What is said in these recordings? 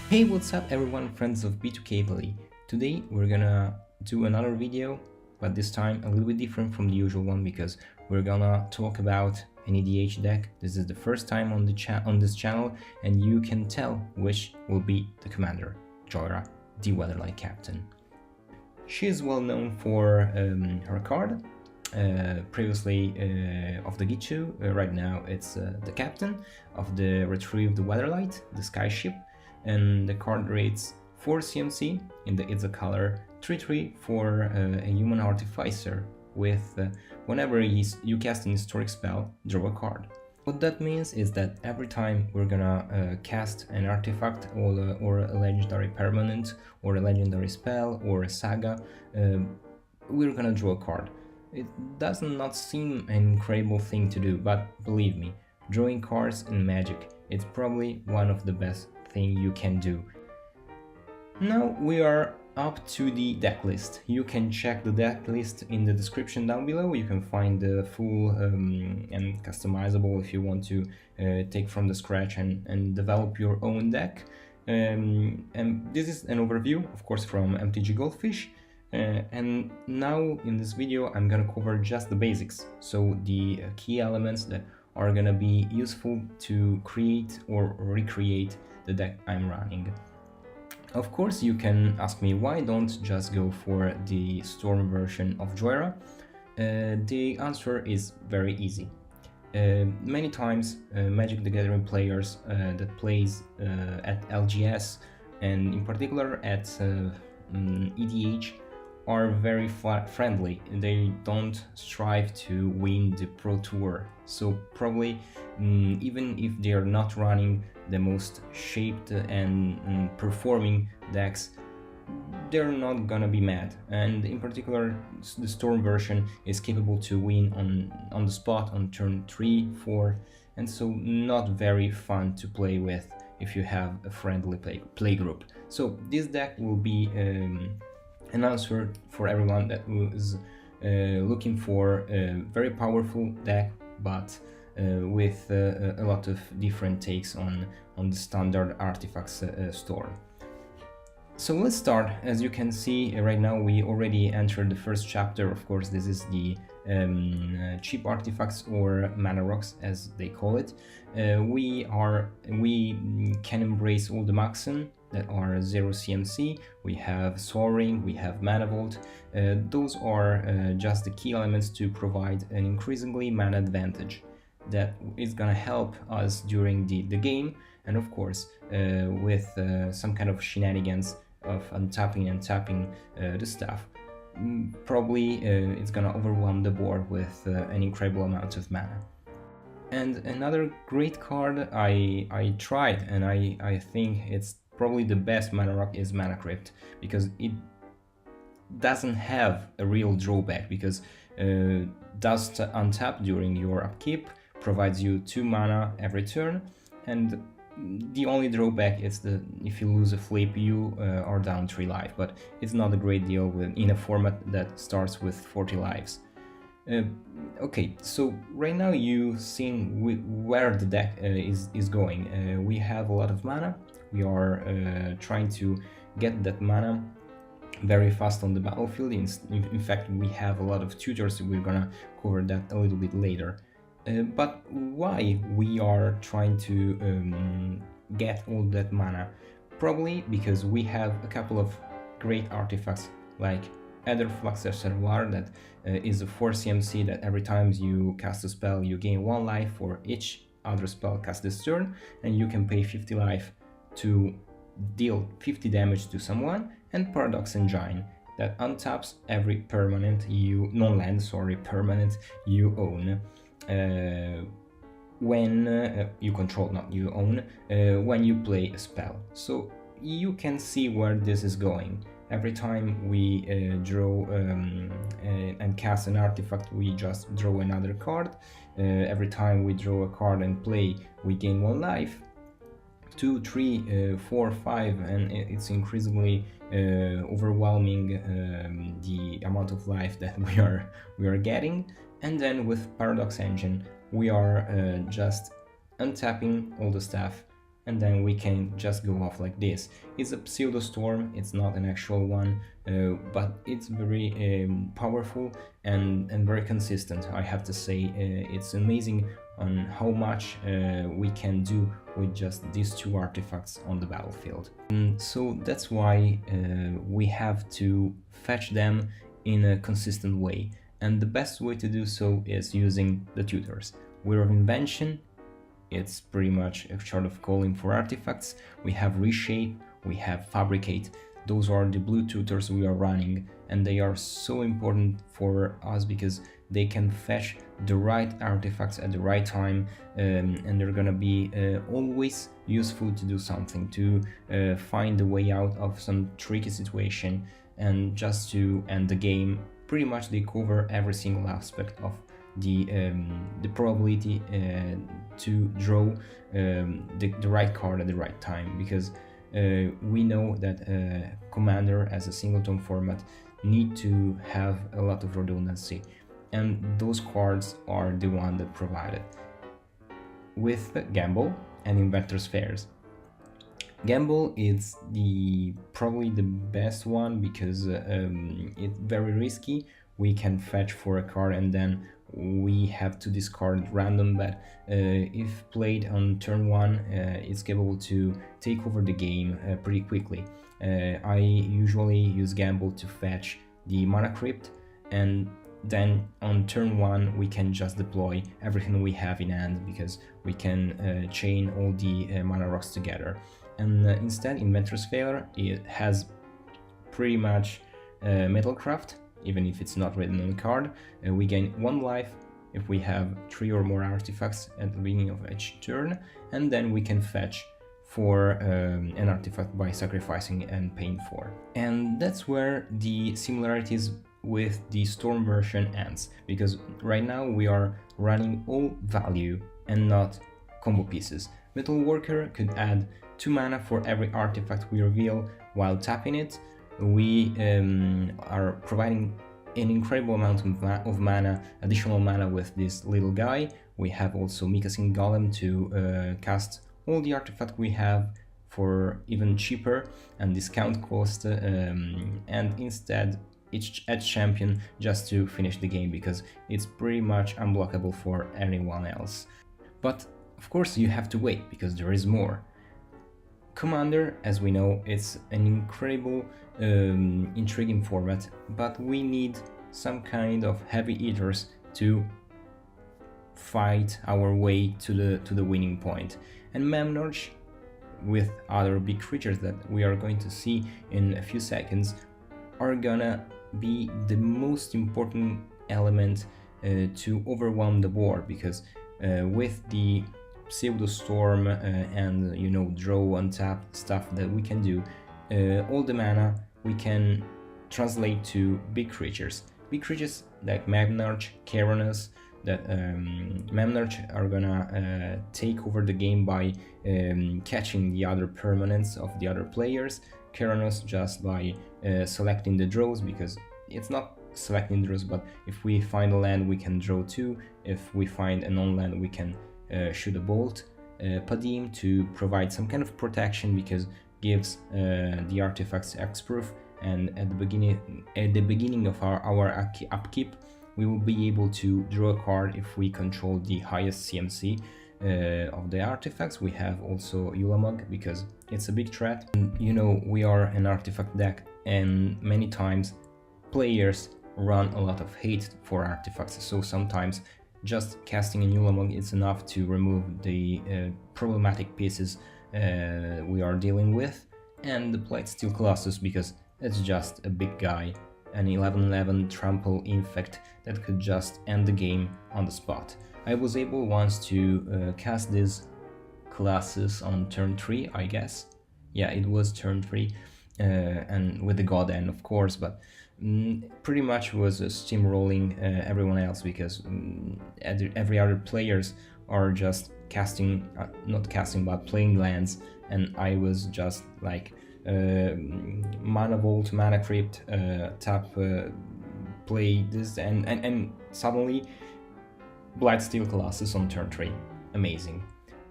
Hey, what's up everyone, friends of B2K Play. Today we're gonna do another video, but this time a little bit different from the usual one because we're gonna talk about an EDH deck. This is the first time on this channel, and you can tell which will be the commander, Jhoira, the Weatherlight Captain. She is well known for her card, previously of the Gitu. Right now it's the captain of the Retrieve the Weatherlight, the sky ship, and the card rates 4 CMC. It's a color 3/3 for a human artificer with whenever you cast an historic spell, draw a card. What that means is that every time we're gonna cast an artifact or a legendary permanent or a legendary spell or a saga, we're gonna draw a card. It does not seem an incredible thing to do, but believe me, drawing cards in Magic, it's probably one of the best thing you can do. Now we are up to the deck list. You can check the deck list in the description down below. You can find the full and customizable if you want to take from the scratch and develop your own deck. And this is an overview, of course, from MTG Goldfish. And now in this video I'm gonna cover just the basics, so the key elements that are gonna be useful to create or recreate the deck I'm running. Of course, you can ask me why don't just go for the Storm version of Jhoira. The answer is very easy. Many times Magic the Gathering players that plays at LGS and in particular at EDH are very friendly. They don't strive to win the Pro Tour, so probably even if they are not running the most shaped and performing decks, they're not gonna be mad. And in particular, the Storm version is capable to win on the spot on turn 3, 4, and so not very fun to play with if you have a friendly play group. So this deck will be an answer for everyone that was looking for a very powerful deck, but with a lot of different takes on the standard artifacts store. So let's start. As you can see right now, we already entered the first chapter. Of course, this is the cheap artifacts or mana rocks, as they call it. We can embrace all the Maxen that are 0 CMC. We have Soaring, we have Mana Vault. Those are just the key elements to provide an increasingly mana advantage that is gonna help us during the game, and of course with some kind of shenanigans of untapping and tapping the stuff, probably it's gonna overwhelm the board with an incredible amount of mana. And another great card I tried, and I think it's probably the best mana rock, is Mana Crypt, because it doesn't have a real drawback, because does untap during your upkeep, provides you 2 mana every turn, and the only drawback is that if you lose a flip you are down 3 life, but it's not a great deal in a format that starts with 40 lives. Okay, so right now you've seen where the deck is going. We have a lot of mana. We are trying to get that mana very fast on the battlefield. In fact, we have a lot of tutors. We're gonna cover that a little bit later. But why we are trying to get all that mana? Probably because we have a couple of great artifacts like Etherflux Reservoir, that is a 4 CMC that every time you cast a spell you gain 1 life for each other spell cast this turn, and you can pay 50 life to deal 50 damage to someone, and Paradox Engine that untaps every permanent non-land permanent you own. When you control, not you own, when you play a spell. So you can see where this is going. Every time we draw and cast an artifact, we just draw another card. Every time we draw a card and play, we gain 1 life. 2, 3, 4, 5, and it's increasingly overwhelming the amount of life that we are getting. And then with Paradox Engine we are just untapping all the stuff and then we can just go off like this. It's a pseudo storm, it's not an actual one, but it's very powerful and very consistent. I have to say, it's amazing on how much we can do with just these two artifacts on the battlefield. So that's why we have to fetch them in a consistent way, and the best way to do so is using the tutors. Wheel of Invention, it's pretty much a sort of calling for artifacts. We have Reshape, we have Fabricate. Those are the blue tutors we are running, and they are so important for us because they can fetch the right artifacts at the right time, and they're gonna be always useful to do something, to find a way out of some tricky situation and just to end the game. Pretty much they cover every single aspect of the probability to draw the right card at the right time, because we know that Commander as a singleton format need to have a lot of redundancy, and those cards are the one that provide it. With Gamble and Inventor's Fairs. Gamble is probably the best one because it's very risky. We can fetch for a card and then we have to discard random, but if played on turn 1, it's capable to take over the game pretty quickly. I usually use Gamble to fetch the Mana Crypt, and then on turn 1 we can just deploy everything we have in hand because we can chain all the Mana Rocks together. And instead, Inventor's Failure, it has pretty much Metalcraft, even if it's not written on the card. We gain 1 life if we have 3 or more artifacts at the beginning of each turn, and then we can fetch for an artifact by sacrificing and paying 4. And that's where the similarities with the Storm version ends, because right now we are running all value and not combo pieces. Metalworker could add 2 mana for every artifact we reveal while tapping it. We are providing an incredible amount of mana, additional mana with this little guy. We have also Mikasin Golem to cast all the artifacts we have for even cheaper and discount cost, and instead each champion just to finish the game because it's pretty much unblockable for anyone else. But of course you have to wait because there is more. Commander, as we know, it's an incredible, intriguing format, but we need some kind of heavy hitters to fight our way to the winning point. And Memnorch, with other big creatures that we are going to see in a few seconds, are gonna be the most important element to overwhelm the board, because with the Pseudo Storm and draw untap stuff that we can do, all the mana we can translate to big creatures like Memnorch, Keranos, that Memnorch are gonna take over the game by catching the other permanents of the other players, Keranos just by selecting the draws, because it's not selecting draws, but if we find a land we can draw 2, if we find a non-land we can shoot a bolt. Padim to provide some kind of protection because gives the artifacts X-proof, and at the beginning of our upkeep we will be able to draw a card if we control the highest CMC of the artifacts. We have also Ulamog because it's a big threat. And, we are an artifact deck, and many times players run a lot of hate for artifacts, so sometimes just casting a Ulamog is enough to remove the problematic pieces we are dealing with, and the Blightsteel Colossus because it's just a big guy, an 11/11 trample infect that could just end the game on the spot. I was able once to cast this Colossus on turn 3, I guess. Yeah, it was turn 3, and with the God End, of course, but pretty much was steamrolling everyone else because every other players are just casting, not casting, but playing lands, and I was just like Mana Vault, Mana Crypt, tap, play this, and suddenly Blightsteel Colossus on turn 3. Amazing.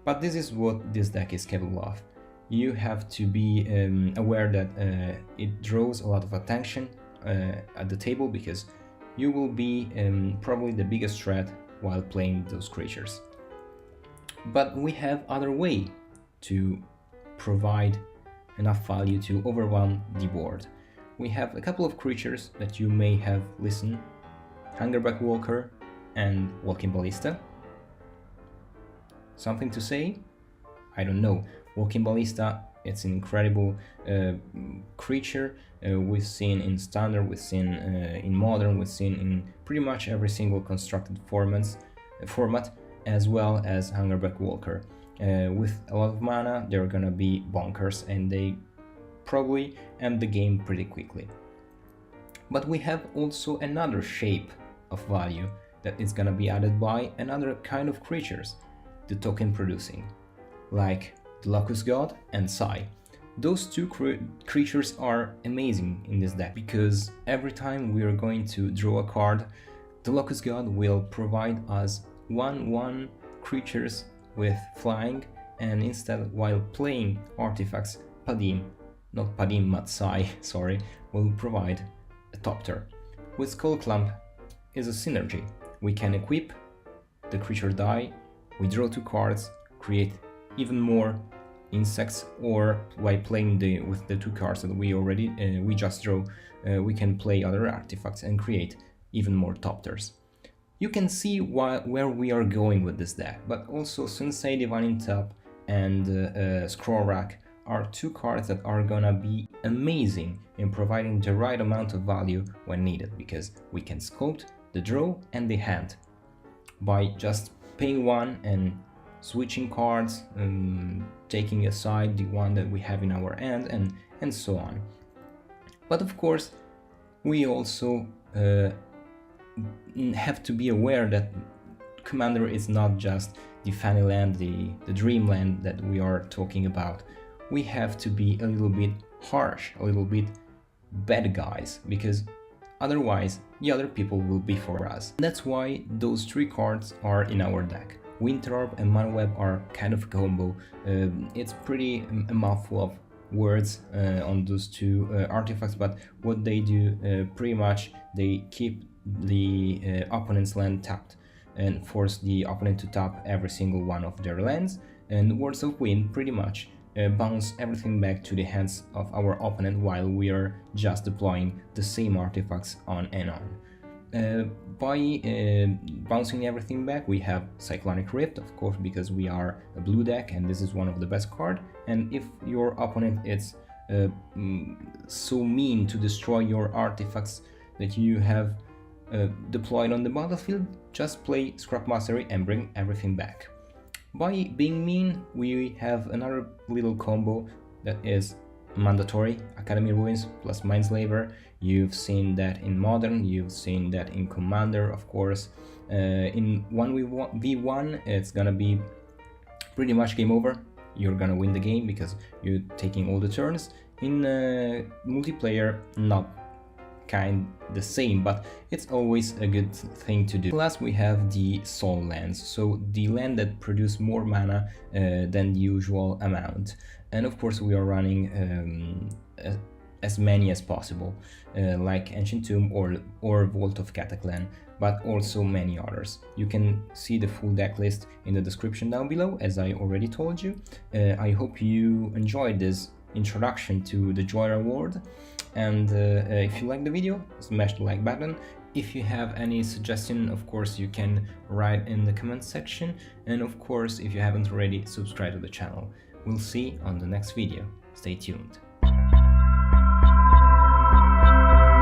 But this is what this deck is capable of. You have to be aware that it draws a lot of attention at the table, because you will be probably the biggest threat while playing those creatures. But we have other way to provide enough value to overwhelm the board. We have a couple of creatures that you may have listened: Hungerback Walker and Walking Ballista. Something to say? I don't know. Walking Ballista, it's an incredible creature. We've seen in Standard, we've seen in Modern, we've seen in pretty much every single constructed format, as well as Hungerback Walker. With a lot of mana, they're gonna be bonkers, and they probably end the game pretty quickly. But we have also another shape of value that is gonna be added by another kind of creatures, the token producing, like the Locust God and Sai. Those two creatures are amazing in this deck, because every time we are going to draw a card, the Locust God will provide us 1/1 creatures with flying, and instead, while playing artifacts, Sai, sorry, will provide a Topter. With Skull Clump is a synergy. We can equip, the creature die, we draw 2 cards, create even more insects, or by playing with the 2 cards that we just draw, we can play other artifacts and create even more Topters. You can see where we are going with this deck, but also Sensei Divining Top and Scroll Rack are 2 cards that are gonna be amazing in providing the right amount of value when needed, because we can sculpt the draw and the hand by just paying 1 and switching cards, taking aside the one that we have in our hand, and so on. But of course, we also have to be aware that Commander is not just the Fannyland, the Dreamland that we are talking about. We have to be a little bit harsh, a little bit bad guys, because otherwise the other people will be for us. That's why those 3 cards are in our deck. Winter Orb and Mana Web are kind of a combo. It's pretty a mouthful of words on those 2 artifacts, but what they do, pretty much they keep the opponent's land tapped and force the opponent to tap every single one of their lands, and Words of Wind pretty much bounce everything back to the hands of our opponent while we are just deploying the same artifacts on and on. By bouncing everything back, we have Cyclonic Rift, of course, because we are a blue deck and this is one of the best cards. And if your opponent is so mean to destroy your artifacts that you have deployed on the battlefield, just play Scrap Mastery and bring everything back. By being mean, we have another little combo that is mandatory: Academy Ruins plus Mindslaver. You've seen that in Modern, you've seen that in Commander, of course. In 1v1, it's gonna be pretty much game over. You're gonna win the game because you're taking all the turns. In multiplayer, not kind the same, but it's always a good thing to do. Last, we have the Soul Lands, so the land that produce more mana than the usual amount. And of course we are running as many as possible, like Ancient Tomb or Vault of Cataclan, but also many others. You can see the full deck list in the description down below, as I already told you. I hope you enjoyed this introduction to the Jhoira world, and if you like the video, smash the like button. If you have any suggestion, of course you can write in the comment section, and of course if you haven't already, subscribe to the channel. We'll see on the next video. Stay tuned.